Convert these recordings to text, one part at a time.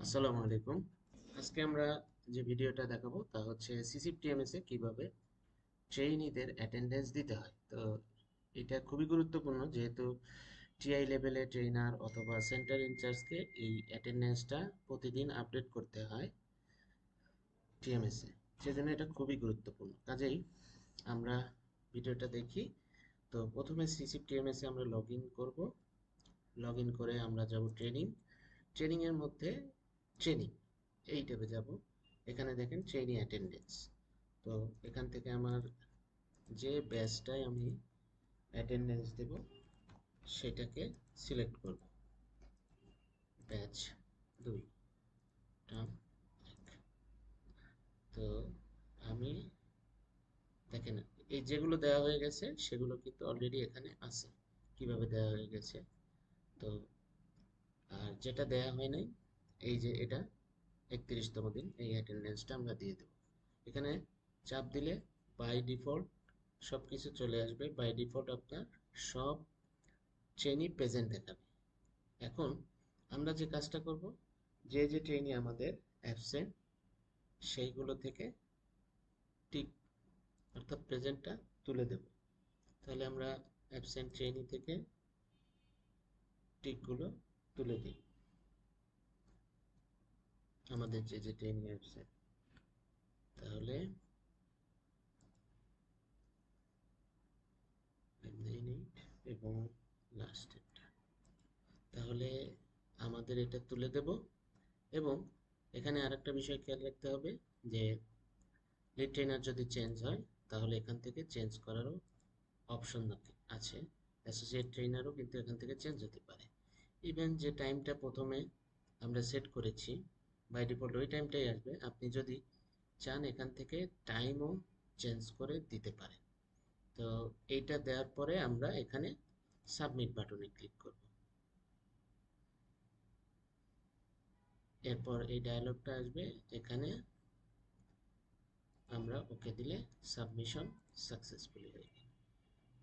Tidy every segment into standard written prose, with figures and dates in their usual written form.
আসসালামু আলাইকুম। আজকে আমরা যে ভিডিওটা দেখাবো তা হচ্ছে সিসিটিএমএস এ কিভাবে ট্রেইনিদের অ্যাটেন্ডেন্স দিতে হয়। তো এটা খুবই গুরুত্বপূর্ণ, যেহেতু টিআই লেভেলে ট্রেনার অথবা সেন্টার ইনচার্জকে এই অ্যাটেন্ডেন্সটা প্রতিদিন আপডেট করতে হয় টিএমএস এ। সেজন্য এটা খুবই গুরুত্বপূর্ণ। কাজেই আমরা ভিডিওটা দেখি। তো প্রথমে সিসিটিএমএস এ আমরা লগ ইন করবো। লগ ইন করে আমরা যাব ট্রেনিং। ট্রেনিং এর মধ্যে ট্রেনিং এই ট্যাবে যাব। এখানে দেখেন ট্রেনিং অ্যাটেন্ডেন্স। তো এখান থেকে আমার যে ব্যাচটায় আমি অ্যাটেন্ডেন্স দেব সেটাকে সিলেক্ট করব। Batch 2 term 1। তো আমি দেখেন এই যেগুলো দেওয়া হয়ে গেছে সেগুলো কিন্তু অলরেডি এখানে আছে, কিভাবে দেওয়া হয়ে গেছে। তো আর যেটা দেয়া হয় নাই, এই যে এটা 31তম দিন, এই অ্যাটেন্ডেন্সটা আমরা দিয়ে দেব। এখানে চাপ দিলে বাই ডিফল্ট সব কিছু চলে আসবে। বাই ডিফল্ট আপনার সব ট্রেনই প্রেজেন্ট দেখাবে। এখন আমরা যে কাজটা করব, যে যে ট্রেনই আমাদের অ্যাবসেন্ট সেইগুলো থেকে টিক অর্থাৎ প্রেজেন্টটা তুলে দেব। তাহলে আমরা অ্যাবসেন্ট ট্রেনই থেকে টিকগুলো তুলে দিই, আমাদের যে যে ট্রেনই অ্যাবসেন্ট। তাহলে 598 এবং লাস্টেরটা, তাহলে আমাদের এটা তুলে দেব। এবং এখানে আরেকটা বিষয় খেয়াল রাখতে হবে যে লিড ট্রেনার যদি চেঞ্জ হয় তাহলে এখান থেকে চেঞ্জ করারও অপশন আছে। অ্যাসোসিয়েট ট্রেনারও কিন্তু এখান থেকে চেঞ্জ হতে পারে। ইভেন যে টাইমটা প্রথমে আমরা সেট করেছি বাই ডিফল্ট ওই টাইমটাই আসবে। আপনি যদি চান এখান থেকে টাইমও চেঞ্জ করে দিতে পারেন। তো এইটা দেওয়ার পরে আমরা এখানে সাবমিট বাটনে ক্লিক করব। এরপর এই ডায়লগটা আসবে, এখানে আমরা ওকে দিলে সাবমিশন সাকসেসফুলি হয়ে গেল।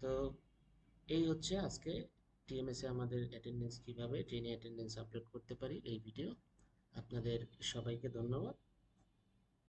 তো এই হচ্ছে আজকে টিএমএস এ আমাদের অ্যাটেন্ডেন্স, কিভাবে ট্রেনে অ্যাটেন্ডেন্স আপলোড করতে পারি এই ভিডিও। আপনাদের সবাইকে ধন্যবাদ।